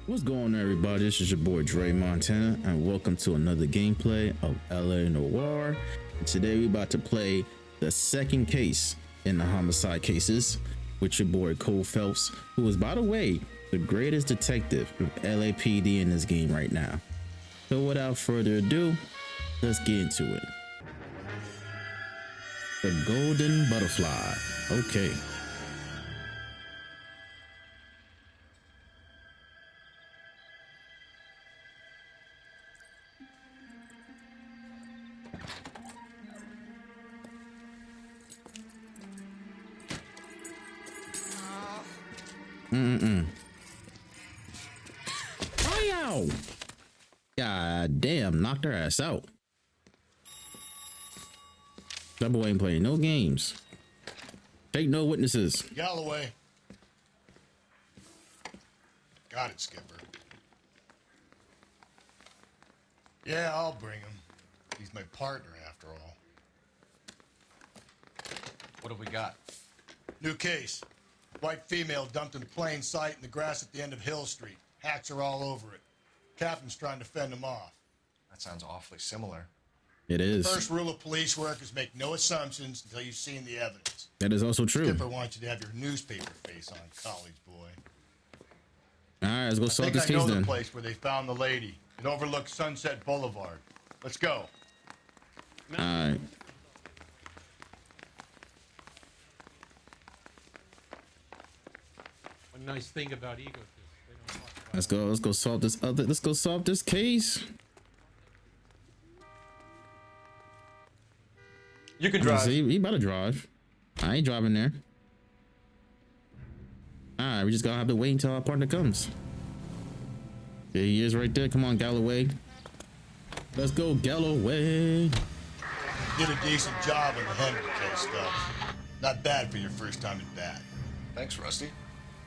What's going on, everybody? This is your boy Dre Montana, and welcome to another gameplay of LA Noire. And today we about to play the second case in the homicide cases with your boy Cole Phelps, who is, by the way, the greatest detective of LAPD in this game right now. So without further ado, let's get into it. The Golden Butterfly. Okay. Ow! God damn, knocked her ass out. That boy ain't playing no games. Take no witnesses. Galloway. Got it, Skipper. Yeah, I'll bring him. He's my partner, after all. What have we got? New case. White female dumped in plain sight in the grass at the end of Hill Street. Hats are all over it. Captain's trying to fend them off. That sounds awfully similar. It is. First rule of police work is make no assumptions until you've seen the evidence. That is also true. Skipper wants you to have your newspaper face on, college boy. All right, let's go solve this I case know then. the place where they found the lady. It overlooks Sunset Boulevard. Let's go. All right. One nice thing about ego is they don't talk about Let's go solve this let's go solve this case. You can drive. See, he about to drive. I ain't driving there. All right, we just gonna have to wait until our partner comes. There he is right there. Come on, Galloway. Let's go, Galloway. Did a decent job on the Henry case, Phelps. Not bad for your first time at bat. Thanks, Rusty.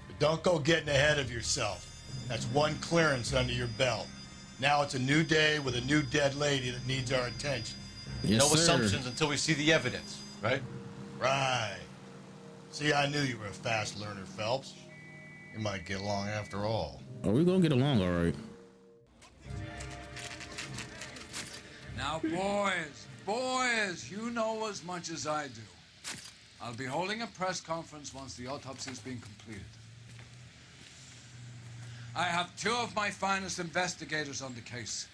But don't go getting ahead of yourself. That's one clearance under your belt. Now it's a new day with a new dead lady that needs our attention. Yes, No sir. assumptions until we see the evidence, right? Right. See, I knew you were a fast learner, Phelps. You might get along after all. Oh, we gonna get along, all right. Now, boys, you know as much as I do. I'll be holding a press conference once the autopsy has been completed. I have two of my finest investigators on the case,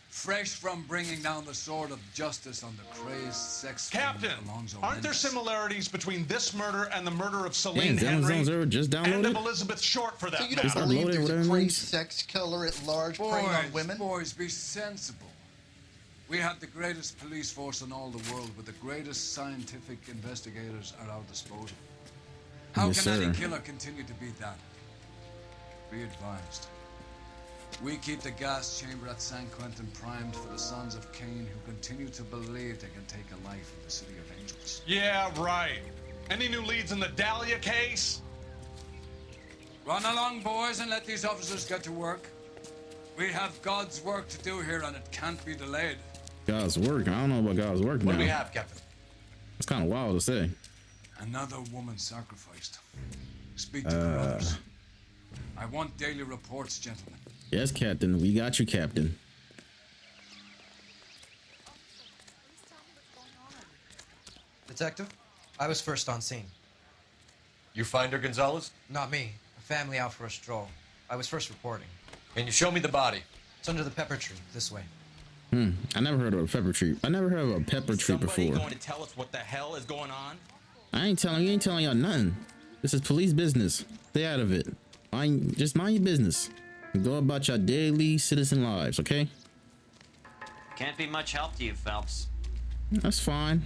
fresh from bringing down the sword of justice on the crazed sex Captain, Alonzo aren't there Mendes. similarities between this murder and the murder of Dang, Celine Henry Amazon's just and of downloaded. Elizabeth Short, for that So you matter? don't believe uploaded, there's whatever a it crazed means. sex killer at large preying on women? Boys, be sensible. We have the greatest police force in all the world with the greatest scientific investigators at our disposal. How Yes, can any sir. killer continue to beat that? Be advised. We keep the gas chamber at San Quentin primed for the sons of Cain who continue to believe they can take a life in the city of angels. Yeah, right. Any new leads in the Dahlia case? Run along, boys, and let these officers get to work. We have God's work to do here, and it can't be delayed. God's work. I don't know about God's work What now. do we have, Captain? It's kind of wild to say. Another woman sacrificed. Speak to the brothers. I want daily reports, gentlemen. Yes, Captain. We got you, Captain. Detective, I was first on scene. You find her, Gonzalez? Not me. A family out for a stroll. I was first reporting. Can you show me the body? It's under the pepper tree, this way. I never heard of a pepper tree. I never heard of a pepper tree Somebody before. going to tell us what the hell is going on? I ain't telling you. Ain't telling y'all nothing. This is police business. Stay out of it. Just mind your business. And go about your daily citizen lives, okay? Can't be much help to you, Phelps. That's fine.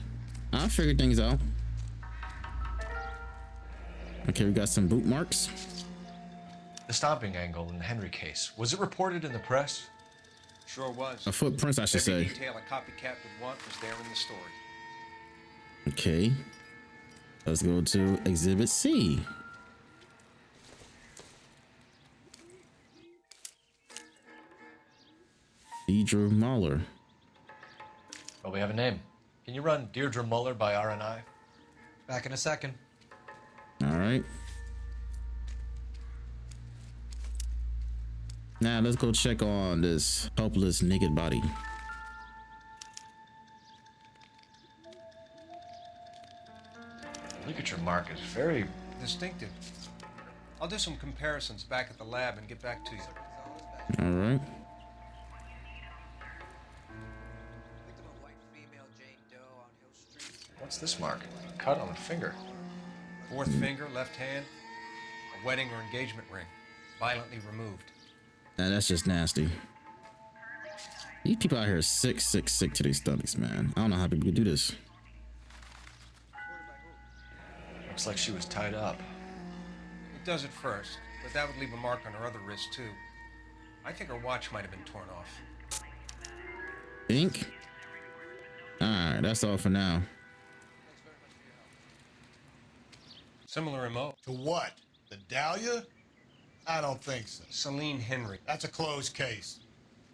I'll figure things out. Okay, we got some boot marks. The stomping angle in the Henry case. Was it reported in the press? Sure was. Footprints, I should Every say. detail a copycat would want was there in the story. Okay. Let's go to Exhibit C. Deidre Muller. Well, we have a name. Can you run Deirdre Muller by RNI? Back in a second. All right. Now let's go check on this helpless naked body. Look at your mark. It's very Distinctive. I'll do some comparisons back at the lab and get back to you. All right. What's this mark? Cut on the finger. Fourth finger, left hand, a wedding or engagement ring, violently removed. Nah, that's just nasty. These people out here are sick to their stomachs, man. I don't know how people do this. Looks like she was tied up. It does at first, but that would leave a mark on her other wrist, too. I think her watch might have been torn off. Think? Alright, that's all for now. Similar MO. To what? The Dahlia? I don't think so. Celine Henry. That's a closed case.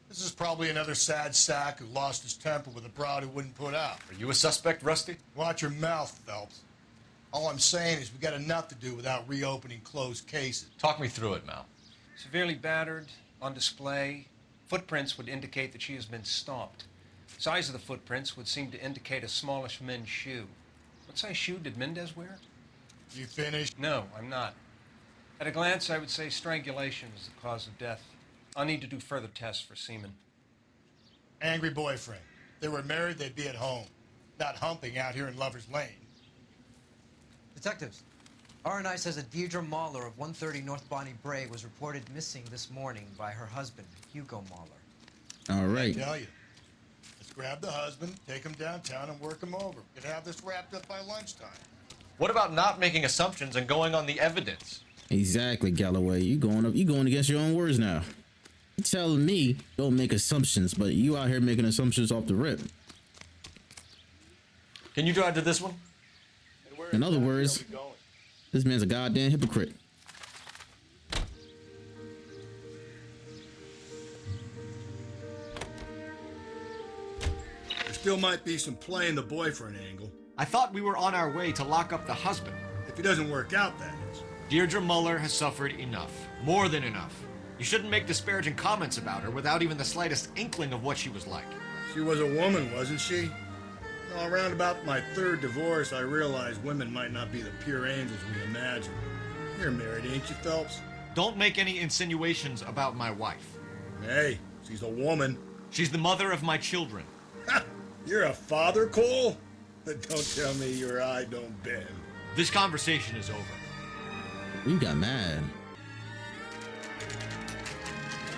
This is probably another sad sack who lost his temper with a broad who wouldn't put out. Are you a suspect, Rusty? Watch your mouth, Phelps. All I'm saying is we got enough to do without reopening closed cases. Talk me through it, Mal. Severely battered, on display. Footprints would indicate that she has been stomped. Size of the footprints would seem to indicate a smallish men's shoe. What size shoe did Mendez wear? You finished? No, I'm not. At a glance, I would say strangulation is the cause of death. I'll need to do further tests for semen. Angry boyfriend. If they were married, they'd be at home. Not humping out here in Lover's Lane. Detectives, R&I says a Deirdre Mahler of 130 North Bonnie Bray was reported missing this morning by her husband, Hugo Mahler. All right. I tell you. Let's grab the husband, take him downtown, and work him over. We could have this wrapped up by lunchtime. What about not making assumptions and going on the evidence? Exactly, Galloway. You going against your own words now. You telling me don't make assumptions, but you out here making assumptions off the rip. Can you drive to this one? In other words, this man's a goddamn hypocrite. There still might be some playing the boyfriend angle. I thought we were on our way to lock up the husband. If it doesn't work out, that is. Deirdre Muller has suffered enough. More than enough. You shouldn't make disparaging comments about her without even the slightest inkling of what she was like. She was a woman, wasn't she? Well, around about my third divorce, I realized women might not be the pure angels we imagine. You're married, ain't you, Phelps? Don't make any insinuations about my wife. Hey, she's a woman. She's the mother of my children. Ha! You're a father, Cole? Don't tell me your eye don't bend. This conversation is over. You got mad.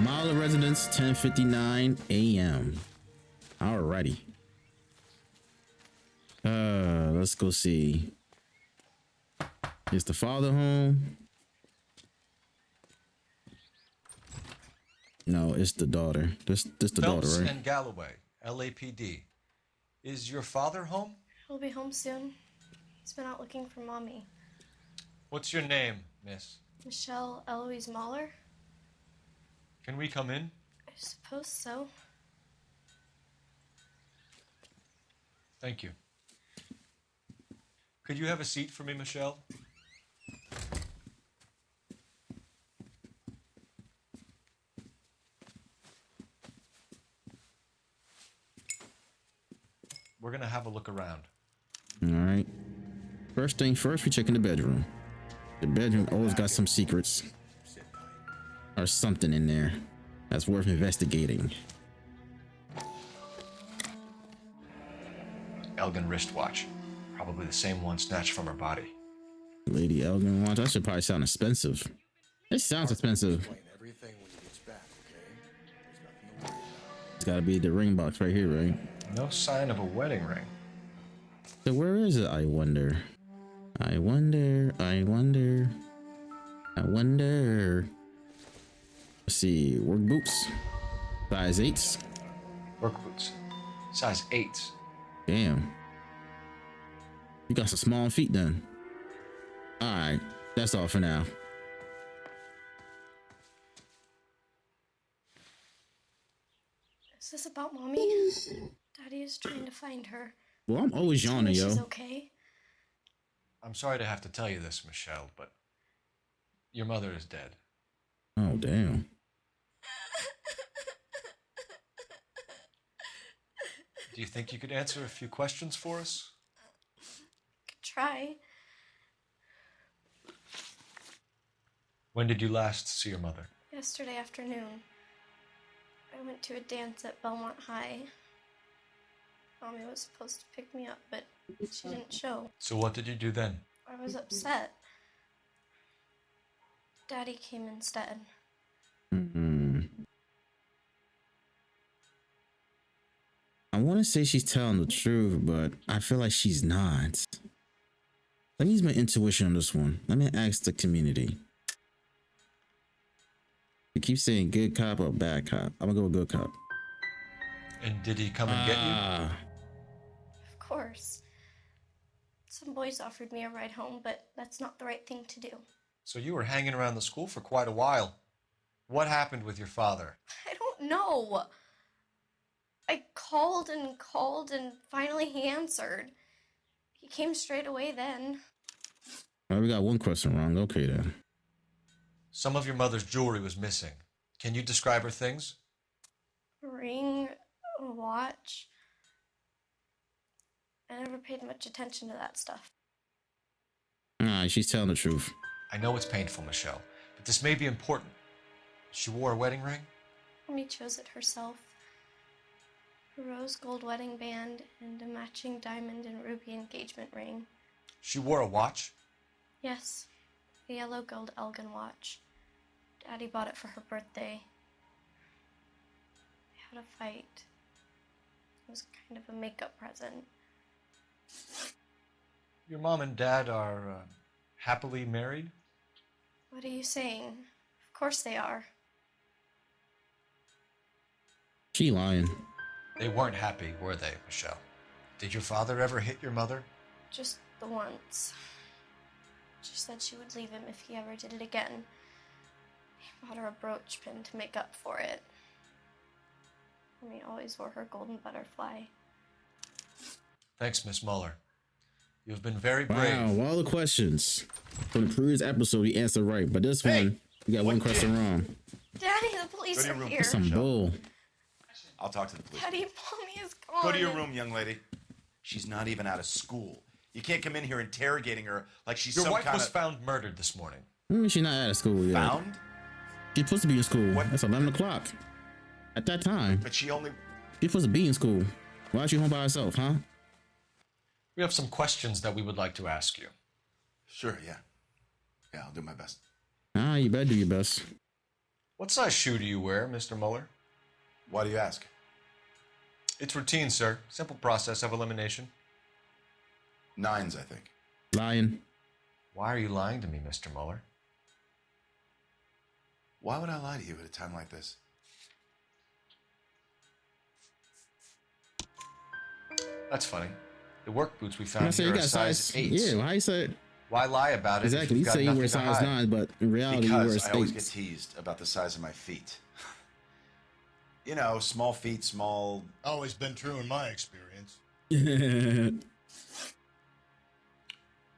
Mahler residence, 10:59 a.m. Alrighty. Let's go see. Is the father home? No, it's the daughter. This the daughter, Phelps right? and Galloway, LAPD. Is your father home? He'll be home soon. He's been out looking for Mommy. What's your name, miss? Michelle Eloise Mahler? Can we come in? I suppose so. Thank you. Could you have a seat for me, Michelle? We're gonna have a look around. All right. First thing first, we check in the bedroom. The bedroom always got some secrets or something in there that's worth investigating. Elgin wristwatch. Probably the same one snatched from her body. Lady Elgin watch. That should probably sound expensive. It sounds expensive. It's got to be the ring box right here, right? No sign of a wedding ring. So where is it? I wonder. I wonder. I wonder. I wonder. Let's see. Work boots. Size 8s. Work boots. Size 8s. Damn. You got some small feet then. Alright. That's all for now. Is this about Mommy? Daddy is trying to find her. Well, I'm always yawning, yo. She's okay. I'm sorry to have to tell you this, Michelle, but your mother is dead. Oh, damn. you think you could answer a few questions for us? Could try. When did you last see your mother? Yesterday afternoon. I went to a dance at Belmont High. Mommy was supposed to pick me up, but she didn't show. So what did you do then? I was upset. Daddy came instead. I want to say she's telling the truth, but I feel like she's not. Let me use my intuition on this one. Let me ask the community. You keep saying good cop or bad cop. I'm gonna go with good cop. And did he come and get you? Of course. Some boys offered me a ride home, but that's not the right thing to do. So you were hanging around the school for quite a while. What happened with your father? I don't know. I called and finally he answered. He came straight away then. Well, we got one question wrong. Okay then. Some of your mother's jewelry was missing. Can you describe her things? A ring, a watch. I never paid much attention to that stuff. Nah, she's telling the truth. I know it's painful, Michelle, but this may be important. She wore a wedding ring? Mommy chose it herself. A rose gold wedding band and a matching diamond and ruby engagement ring. She wore a watch? Yes, a yellow gold Elgin watch. Daddy bought it for her birthday. They had a fight. It was kind of a makeup present. Your mom and dad are happily married? What are you saying? Of course they are. She lying. They weren't happy, were they, Michelle? Did your father ever hit your mother? Just the once. She said she would leave him if he ever did it again. He bought her a brooch pin to make up for it. Mommy always wore her golden butterfly. Thanks, Miss Muller. You've been very brave. Wow, all the questions from the previous episode we answered right, but this one we got one question wrong. Daddy, the police are here. That's some bull. I'll talk to the police. Daddy, Mommy is gone. Go to your room, young lady. She's not even out of school. You can't come in here interrogating her like she's Your some wife kind was of... found murdered this morning. She's not out of school yet. Found? She's supposed to be in school. What? That's 11 o'clock. At that time. But she only... She's supposed to be in school. Why is she home by herself, huh? We have some questions that we would like to ask you. Sure, yeah. Yeah, I'll do my best. Ah, you better do your best. What size shoe do you wear, Mr. Muller? Why do you ask? It's routine, sir. Simple process of elimination. 9s, I think. Lying. Why are you lying to me, Mr. Muller? Why would I lie to you at a time like this? That's funny. The work boots we found I say here you are got size 8s. Yeah, why you say it? Why lie about it? Exactly. You If you've got say you wear nothing to size hide? 9, but in reality you wear Because I always get 8s. teased about the size of my feet. You know, small feet, small... Always been true in my experience.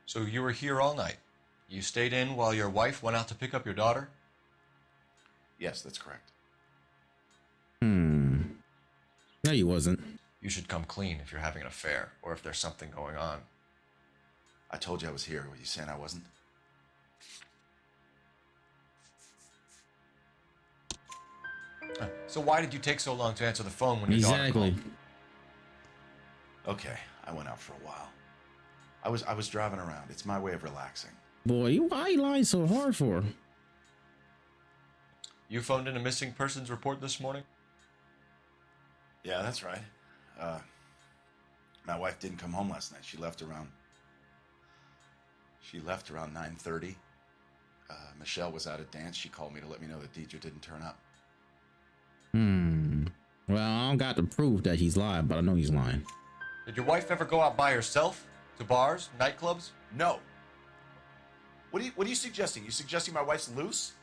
So you were here all night. You stayed in while your wife went out to pick up your daughter? Yes, that's correct. No, you wasn't. You should come clean if you're having an affair or if there's something going on. I told you I was here. Were you saying I wasn't? So why did you take so long to answer the phone when your daughter Exactly. called? Okay, I went out for a while. I was driving around. It's my way of relaxing. Boy, why you lying so hard for? You phoned in a missing persons report this morning? Yeah, that's right. My wife didn't come home last night. She left around 9:30. Michelle was out at dance. She called me to let me know that Deidre didn't turn up. Well, I don't got the proof that he's lying, but I know he's lying. Did your wife ever go out by herself? To bars? Nightclubs? No. What are you suggesting? You suggesting my wife's loose?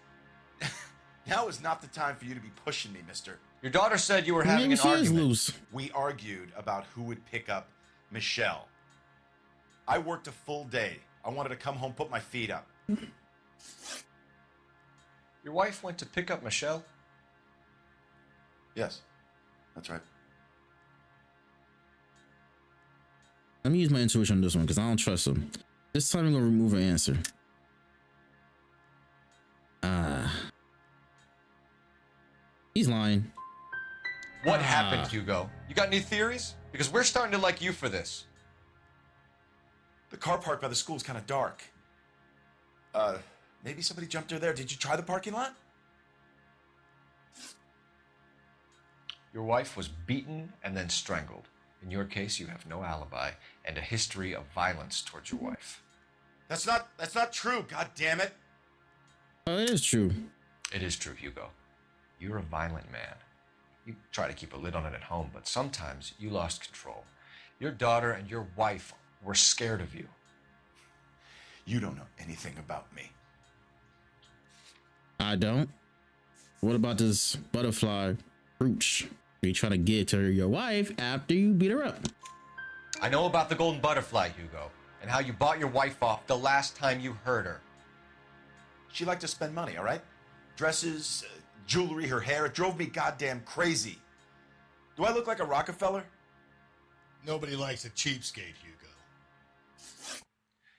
Now is not the time for you to be pushing me, mister. Your daughter said you were having Maybe an she is argument. loose. We argued about who would pick up Michelle. I worked a full day. I wanted to come home, put my feet up. Your wife went to pick up Michelle? Yes, that's right. Let me use my intuition on this one because I don't trust him. This time I'm gonna remove an answer. He's lying. What happened, Hugo? You got any theories? Because we're starting to like you for this. The car park by the school is kind of dark. Maybe somebody jumped her there. Did you try the parking lot? Your wife was beaten and then strangled. In your case, you have no alibi and a history of violence towards your wife. That's not true, god damn it. Oh, it is true. It is true, Hugo. You're a violent man. You try to keep a lid on it at home, but sometimes you lost control. Your daughter and your wife were scared of you. You don't know anything about me. I don't. What about this butterfly brooch you trying to get to your wife after you beat her up? I know about the golden butterfly, Hugo, and how you bought your wife off the last time you hurt her. She liked to spend money, all right? Dresses, jewelry, her hair. It drove me goddamn crazy. Do I look like a Rockefeller? Nobody likes a cheapskate, Hugo.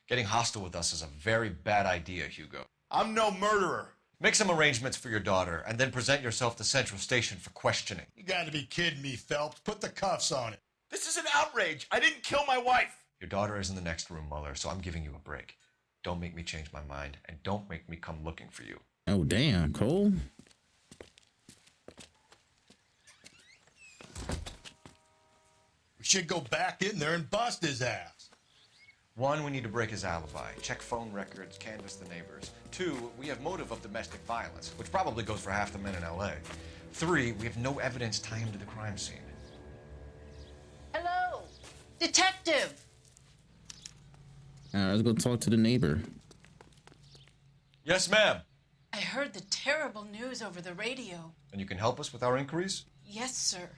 Getting hostile with us is a very bad idea, Hugo. I'm no murderer. Make some arrangements for your daughter, and then present yourself to Central Station for questioning. You gotta be kidding me, Phelps. Put the cuffs on it. This is an outrage. I didn't kill my wife. Your daughter is in the next room, Muller, so I'm giving you a break. Don't make me change my mind, and don't make me come looking for you. Oh, damn, Cole. We should go back in there and bust his ass. 1, we need to break his alibi. Check phone records, canvass the neighbors. 2, we have motive of domestic violence, which probably goes for half the men in LA. 3, we have no evidence tying him to the crime scene. Hello, detective. Let's go talk to the neighbor. Yes, ma'am. I heard the terrible news over the radio. And you can help us with our inquiries? Yes, sir.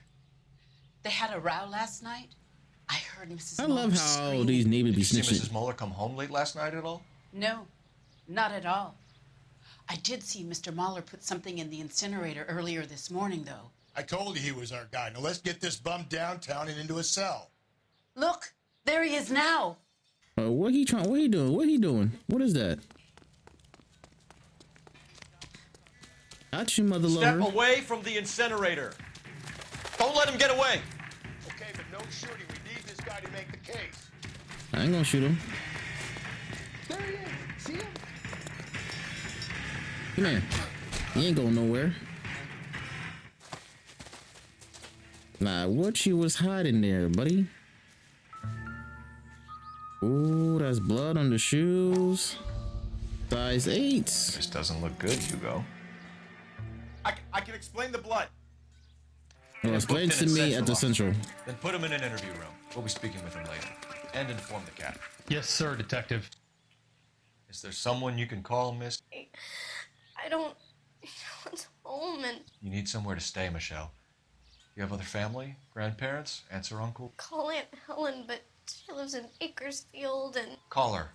They had a row last night. I heard Mrs. I Muller love how scream. these neighbors be Did you see snitching. Mrs. Muller come home late last night at all? No, not at all. I did see Mr. Muller put something in the incinerator earlier this morning, though. I told you he was our guy. Now let's get this bum downtown and into a cell. Look, there he is now. What he trying? What he doing? What he doing? What is that? Got you, mother Step lover. away from the incinerator. Don't let him get away. Okay, but no shooting. We need this guy to make the case. I ain't gonna shoot him. There he is. See him? Come here. He ain't going nowhere. Nah, what you was hiding there, buddy? Ooh, that's blood on the shoes. Size 8. This doesn't look good, Hugo. I can explain the blood. Well, explain to me at the Central. Then put him in an interview room. We'll be speaking with him later. And inform the cat. Yes, sir, detective. Is there someone you can call, miss? I don't want home and You need somewhere to stay, Michelle. You have other family? Grandparents? Aunts or uncle? call Aunt Helen, but she lives in Bakersfield and Call her.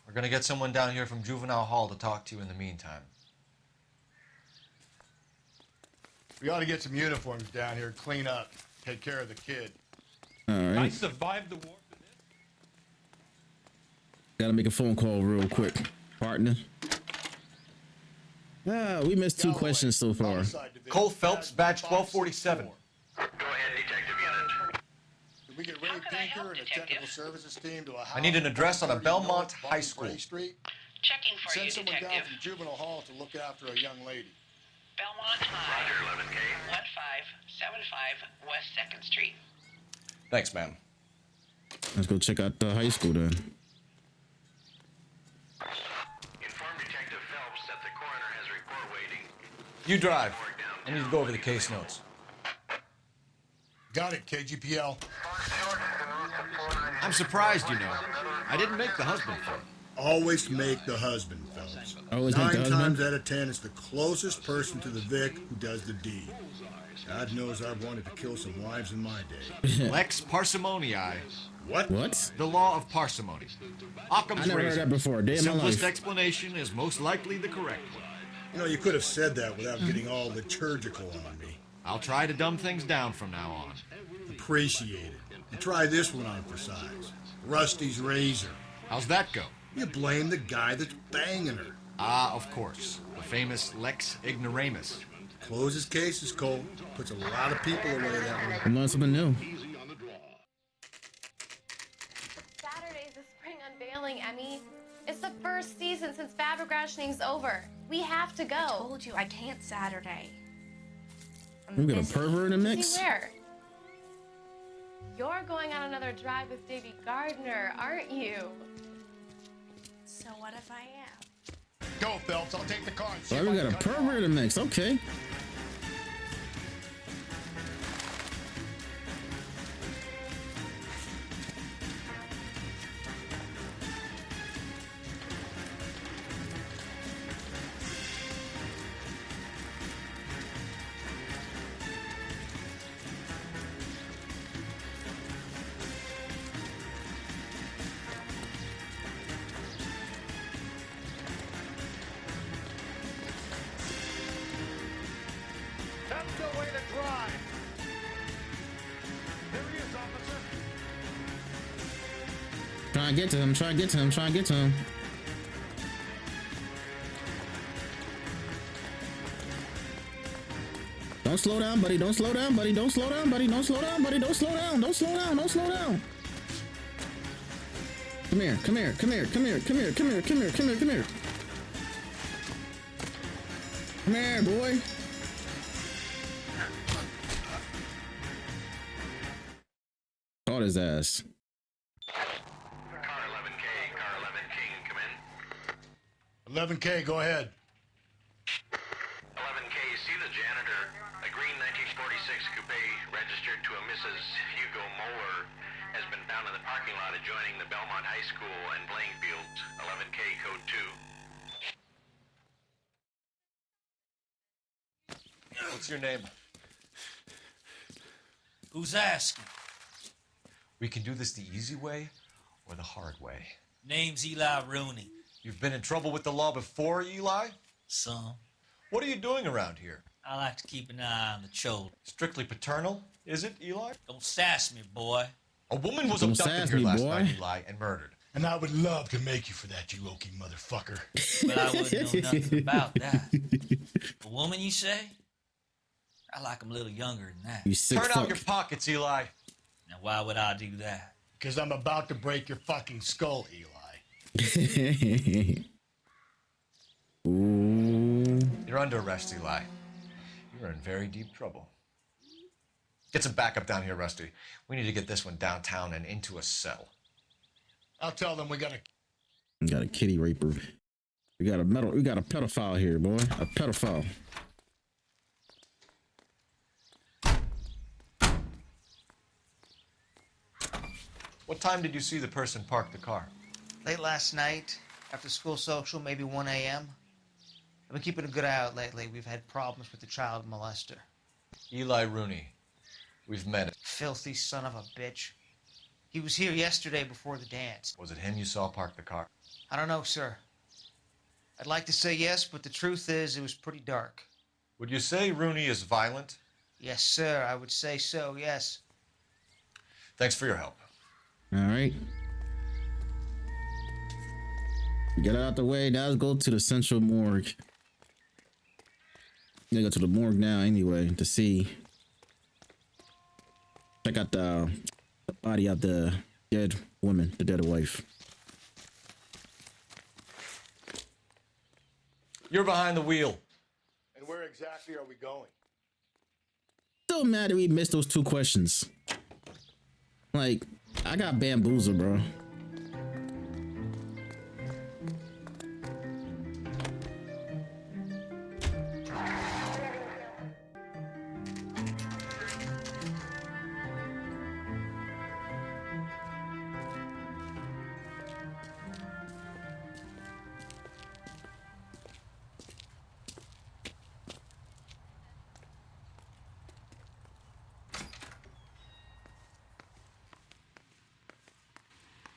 We're gonna get someone down here from Juvenile Hall to talk to you in the meantime. We ought to get some uniforms down here, clean up, take care of the kid. All I right. survived the war for this. Gotta make a phone call real quick, partner. We missed 2 questions so far. Cole Phelps, badge 1247. Did we get Ray Pinker and a technical services team to a house? I need an address on a Belmont North High School. Bray Street? Checking for Send you, someone down detective. from Juvenile Hall to look after a young lady. Belmont High. 1575 West 2nd Street. Thanks, ma'am. Let's go check out the high school then. Inform Detective Phelps that the coroner has a report waiting. You drive. I need to go over the case notes. Got it, KGPL. I'm surprised, you know. I didn't make the husband film. Always make the husband, Phelps. Always make the 9 husband? times out of 10, it's the closest person to the Vic who does the deed. God knows I've wanted to kill some wives in my day. Lex parsimoniae. What? What? The law of parsimony. Occam's I never heard razor. that before. Day of my Simplest life. explanation is most likely the correct one. You know, you could have said that without getting all liturgical on me. I'll try to dumb things down from now on. Appreciate it. And try this one on for size. Rusty's razor. How's that go? You blame the guy that's banging her. Ah, of course. The famous Lex Ignoramus. Closes cases, Cole. Puts a lot of people away that way. I'm on something new. Saturday's the spring unveiling, Emmy. It's the first season since fabric rationing's over. We have to go. I told you I can't Saturday. We got a pervert in the mix. See where? You're going on another drive with Davy Gardner, aren't you? So what if I am? Go, Phelps. I'll take the car. Oh, we got a pervert in the mix. Okay. That's no way to drive. There he is, officer. Trying to get to him. Trying to get to him. Trying to get to him. Don't slow down, buddy. Don't slow down, buddy. Don't slow down, buddy. Don't slow down, buddy. Don't slow down. Don't slow down. Don't slow down. Come here. Come here. Come here. Come here. Come here. Come here. Come here. Come here. Come here. Come here, boy. Caught his ass. Car 11K, car 11K, come in. 11K, go ahead. 11K, see the janitor. A green 1946 coupe registered to a Mrs. Hugo Moeller has been found in the parking lot adjoining the Belmont High School and playing fields. 11K, code 2. What's your name? Who's asking? We can do this the easy way or the hard way. Name's Eli Rooney. You've been in trouble with the law before, Eli? Some. What are you doing around here? I like to keep an eye on the children. Strictly paternal, is it, Eli? Don't sass me, boy. A woman was Don't abducted sass here me, last boy. night, Eli, and murdered. And I would love to make you for that, you oaky motherfucker. But I wouldn't know nothing about that. A woman, you say? I like 'em a little younger than that. You sick Turn fuck. out your pockets, Eli. Now, why would I do that? Because I'm about to break your fucking skull, Eli. Ooh. You're under arrest, Eli. You're in very deep trouble. Get some backup down here, Rusty. We need to get this one downtown and into a cell. I'll tell them we got We got a kitty raper. We got a pedophile here, boy. A pedophile. What time did you see the person park the car? Late last night, after school social, maybe 1 a.m. I've been keeping a good eye out lately. We've had problems with the child molester. Eli Rooney. We've met him. Filthy son of a bitch. He was here yesterday before the dance. Was it him you saw park the car? I don't know, sir. I'd like to say yes, but the truth is it was pretty dark. Would you say Rooney is violent? Yes, sir. I would say so, yes. Thanks for your help. All right. Get out the way. Now let's go to the central morgue. They go to the morgue now anyway to see. Check out the body of the dead woman, the dead wife. You're behind the wheel. And where exactly are we going? Still mad that we missed those two questions. Like, I got bamboozled, bro.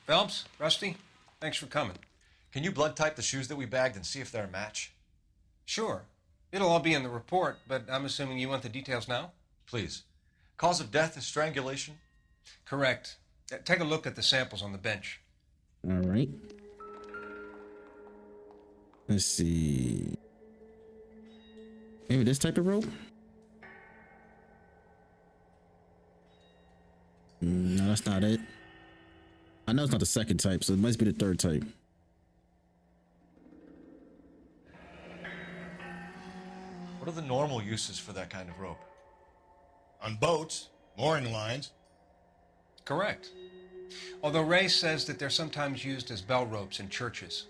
Phelps, Rusty, thanks for coming. Can you blood type the shoes that we bagged and see if they're a match? Sure. It'll all be in the report, but I'm assuming you want the details now? Please. Cause of death is strangulation. Correct. Take a look at the samples on the bench. All right. Let's see. Maybe this type of rope? No, that's not it. I know it's not the second type, so it must be the third type. What are the normal uses for that kind of rope? On boats, mooring lines. Correct. Although Ray says that they're sometimes used as bell ropes in churches.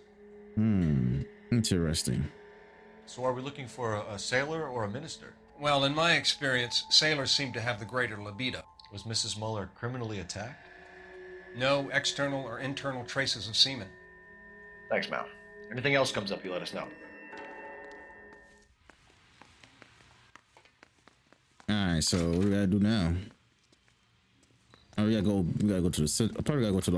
Interesting. So are we looking for a sailor or a minister? Well, in my experience, sailors seem to have the greater libido. Was Mrs. Muller criminally attacked? No external or internal traces of semen. Thanks, Mal. Anything else comes up, you let us know. Alright, so what do we gotta do now? Oh, we gotta go to the, probably gotta go to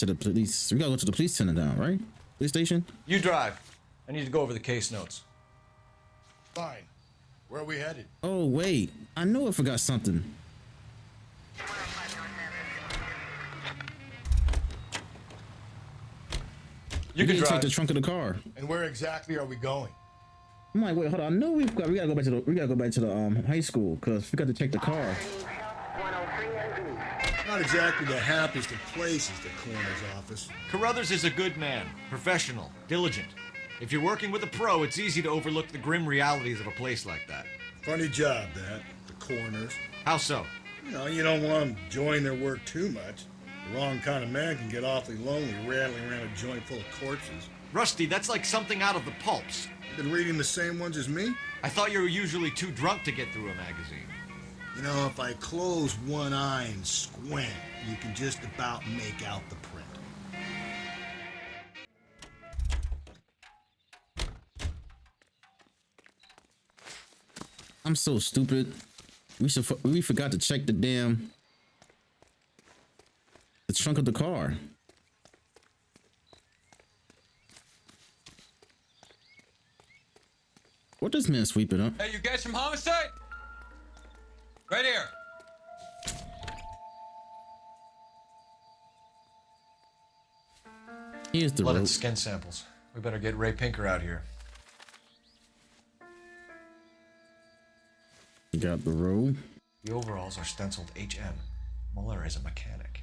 the police. We gotta go to the police center now, right? Police station? You drive. I need to go over the case notes. Fine. Where are we headed? Oh, wait. I know I forgot something. You can drive. Take the trunk of the car. And where exactly are we going? I'm like, wait, hold on. I know we gotta go back to the high school because we got to check the car. Not exactly the happiest of places, the coroner's office. Carruthers is a good man, professional, diligent. If you're working with a pro, it's easy to overlook the grim realities of a place like that. Funny job, that. The coroners. How so? You know, you don't want them enjoying their work too much. The wrong kind of man can get awfully lonely rattling around a joint full of corpses. Rusty, that's like something out of the pulps. Been reading the same ones as me? I thought you were usually too drunk to get through a magazine. You know, if I close one eye and squint, you can just about make out the print. I'm so stupid. We forgot to check the trunk of the car. What this man sweeping up? Hey, you guys from homicide? Right here. Here's the Blood rope. and skin samples. We better get Ray Pinker out here. You got the rope. The overalls are stenciled HM. Muller is a mechanic.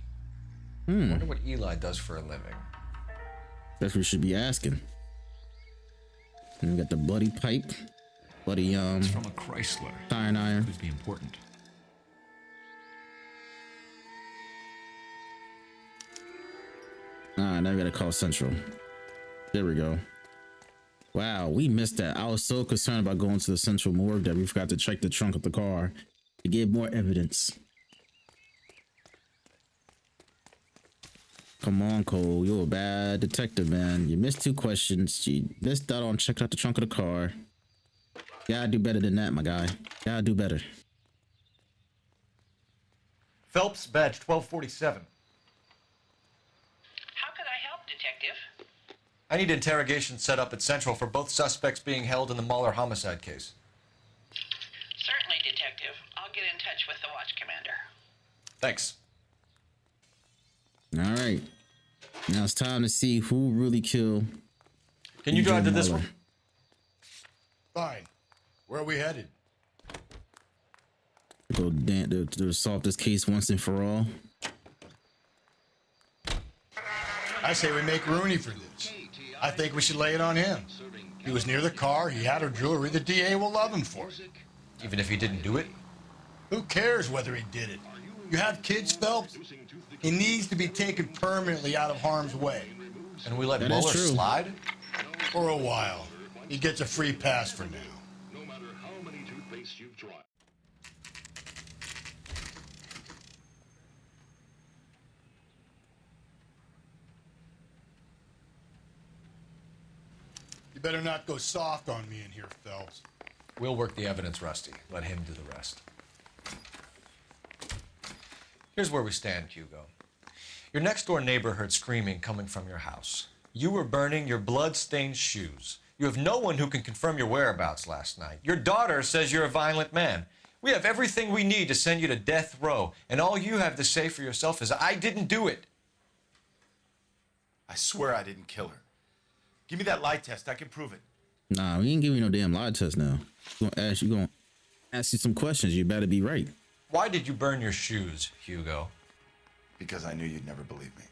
I Hmm. wonder what Eli does for a living. That's what we should be asking. And we got the bloody pipe. Bloody It's from a Chrysler. iron iron. Could be important. Now we gotta call Central. There we go. Wow, we missed that. I was so concerned about going to the Central morgue that we forgot to check the trunk of the car to get more evidence. Come on, Cole. You're a bad detective, man. You missed 2 questions. You missed out on checking out the trunk of the car. You gotta do better than that, my guy. You gotta do better. Phelps, badge 1247. How could I help, Detective? I need interrogation set up at Central for both suspects being held in the Muller homicide case. Certainly, Detective. I'll get in touch with the watch commander. Thanks. All right. Now it's time to see who really killed. Can you drive to this Muller. one? Fine. Where are we headed? Go to solve this case once and for all. I say we make Rooney for this. I think we should lay it on him. He was near the car, he had her jewelry, the DA will love him for it. Even if he didn't do it? Who cares whether he did it? You have kids, Phelps? He needs to be taken permanently out of harm's way. And we let That is Muller true. slide? For a while. He gets a free pass for now. No matter how many toothpastes you've tried. You better not go soft on me in here, Phelps. We'll work the evidence, Rusty. Let him do the rest. Here's where we stand, Hugo. Your next-door neighbor heard screaming coming from your house. You were burning your blood-stained shoes. You have no one who can confirm your whereabouts last night. Your daughter says you're a violent man. We have everything we need to send you to death row, and all you have to say for yourself is, I didn't do it. I swear I didn't kill her. Give me that lie test. I can prove it. Nah, we ain't giving you no damn lie test now. Gonna ask you some questions. You better be right. Why did you burn your shoes, Hugo? Because I knew you'd never believe me.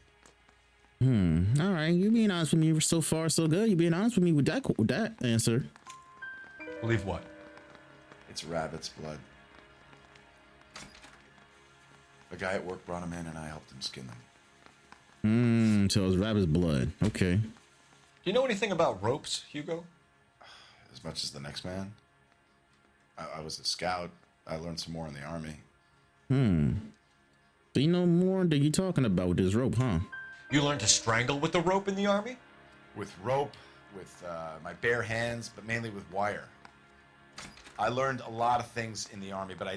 All right. You being honest with me so far, so good. You being honest with me with that answer. Believe what? It's rabbit's blood. A guy at work brought him in and I helped him skin them. So it's rabbit's blood. Okay. Do you know anything about ropes, Hugo? As much as the next man. I was a scout. I learned some more in the army. So you know more than you talking about with this rope, huh? You learned to strangle with the rope in the army? With rope, with my bare hands, but mainly with wire. I learned a lot of things in the army, but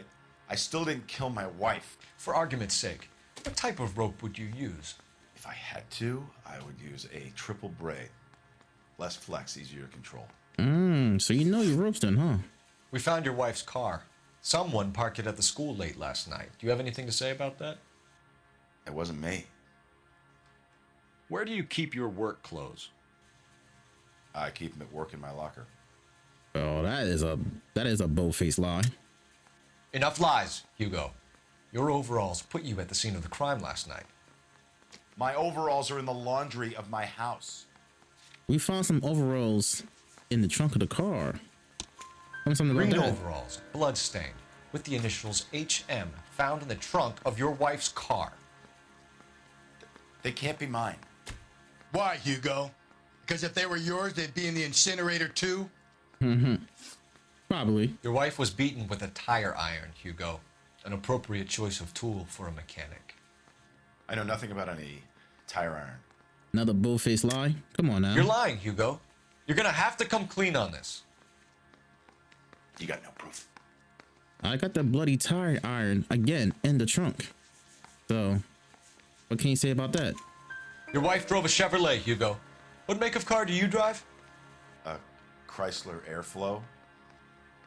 I still didn't kill my wife. For argument's sake, what type of rope would you use? If I had to, I would use a triple braid. Less flex, easier to control. So you know your ropes then, huh? We found your wife's car. Someone parked it at the school late last night. Do you have anything to say about that? It wasn't me. Where do you keep your work clothes? I keep them at work in my locker. Oh, that is a bold-faced lie. Enough lies, Hugo. Your overalls put you at the scene of the crime last night. My overalls are in the laundry of my house. We found some overalls in the trunk of the car. Tell me something about Green that. overalls, bloodstained, with the initials HM, found in the trunk of your wife's car. They can't be mine. Why, Hugo? Because if they were yours, they'd be in the incinerator too? Probably. Your wife was beaten with a tire iron, Hugo. An appropriate choice of tool for a mechanic. I know nothing about any tire iron. Another bull-faced lie? Come on now. You're lying, Hugo. You're gonna have to come clean on this. You got no proof. I got the bloody tire iron again in the trunk. So, what can you say about that? Your wife drove a Chevrolet, Hugo. What make of car do you drive? A Chrysler Airflow.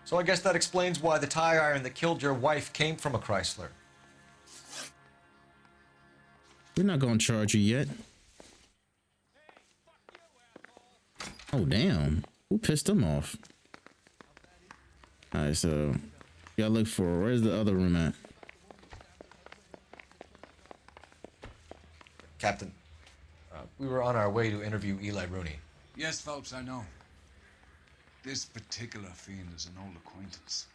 So I guess that explains why the tire iron that killed your wife came from a Chrysler. We're not gonna charge you yet. Oh, damn. Who pissed them off? All right, so you gotta look for, where's the other room at? Captain, we were on our way to interview Eli Rooney. Yes, Phelps, I know. This particular fiend is an old acquaintance.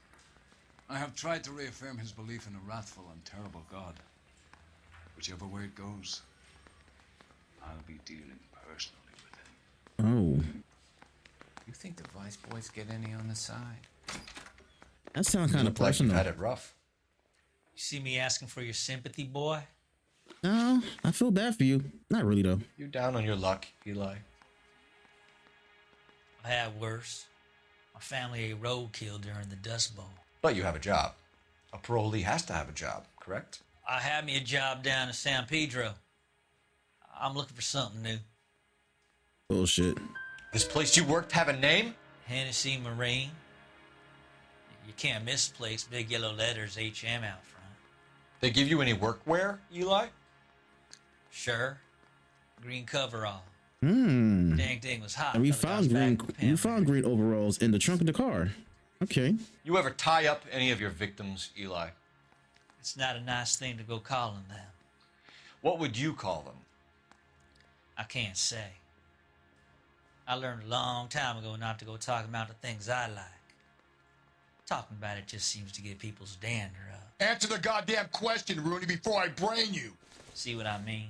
I have tried to reaffirm his belief in a wrathful and terrible God. Whichever way it goes, I'll be dealing personally with him. Oh, You think the Vice Boys get any on the side? that sounds kind of Like you've personal. had it rough. You see me asking for your sympathy, boy? No, I feel bad for you. Not really though. You down on your luck, Eli? I had worse. My family ate roadkill during the Dust Bowl. But you have a job. A parolee has to have a job, correct? I had me a job down in San Pedro. I'm looking for something new. Bullshit. This place you worked have a name? Hennessy Marine. You can't misplace big yellow letters HM out front. They give you any workwear, Eli? Sure. Green coverall. Hmm. Dang thing was hot. And we till I found got back green. from We Pam. found green overalls in the trunk of the car. Okay. You ever tie up any of your victims, Eli? It's not a nice thing to go calling them. What would you call them? I can't say. I learned a long time ago not to go talking about the things I like. Talking about it just seems to get people's dander up. Answer the goddamn question, Rooney, before I brain you. See what I mean?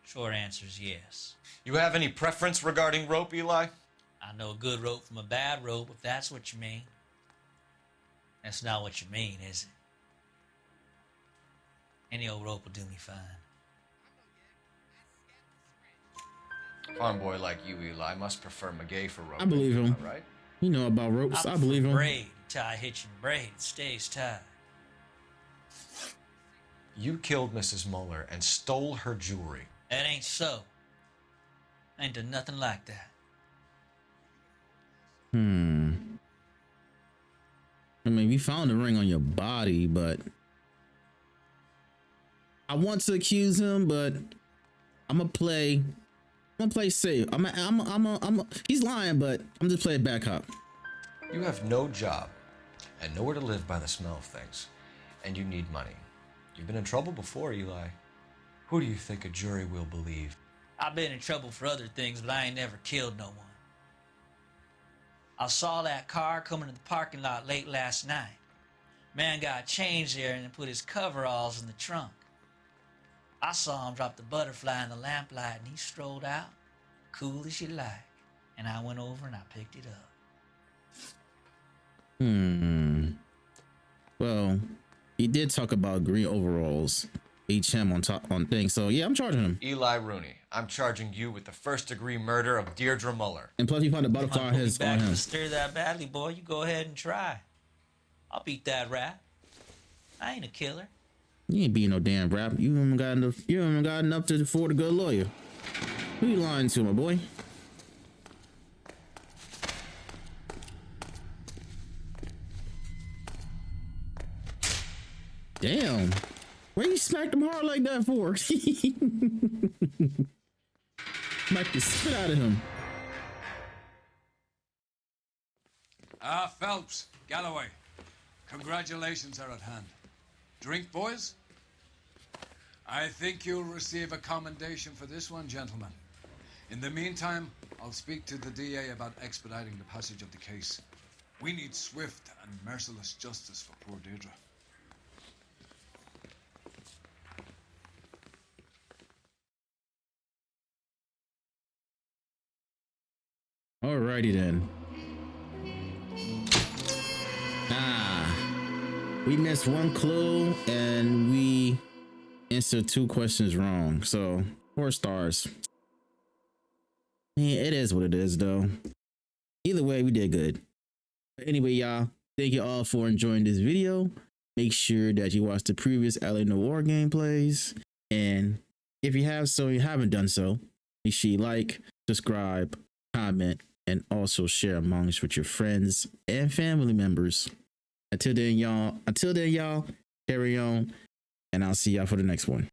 Short answer is yes. You have any preference regarding rope, Eli? I know a good rope from a bad rope, if that's what you mean. That's not what you mean, is it? Any old rope will do me fine. Farm boy like you, Eli, must prefer McGay for rope. I believe him. Right? You know about ropes. I believe him. Braid, tie, hitch, and braid. It stays tied. You killed Mrs. Muller and stole her jewelry. That ain't so. I ain't done nothing like that. I mean, we found the ring on your body, but I want to accuse him, but I'm gonna play safe. He's lying, but I'm just playing bad cop. You have no job and nowhere to live by the smell of things, and you need money. You've been in trouble before, Eli. Who do you think a jury will believe? I've been in trouble for other things, but I ain't never killed no one. I saw that car coming to the parking lot late last night. Man got changed there and then put his coveralls in the trunk. I saw him drop the butterfly in the lamplight and he strolled out, cool as you like. And I went over and I picked it up. Well, he did talk about green overalls, HM on things. So yeah, I'm charging him. Eli Rooney, I'm charging you with the first-degree murder of Deirdre Muller. And plus, he found a butterfly on him. Stir that badly, boy. You go ahead and try. I'll beat that rap. I ain't a killer. You ain't beating no damn rap. You haven't got enough. You haven't got enough to afford a good lawyer. Who you lying to, my boy? Damn. Where you smacked him hard like that for? Smack the spit out of him. Phelps, Galloway, congratulations are at hand. Drink, boys? I think you'll receive a commendation for this one, gentlemen. In the meantime, I'll speak to the DA about expediting the passage of the case. We need swift and merciless justice for poor Deirdre. Alrighty then. We missed one clue and we answered 2 questions wrong. So 4 stars. Yeah, it is what it is though. Either way, we did good. But anyway, y'all, thank you all for enjoying this video. Make sure that you watch the previous LA Noire gameplays. And if you haven't done so, make sure you like, subscribe, comment, and also share amongst with your friends and family members. Until then, y'all, carry on, and I'll see y'all for the next one.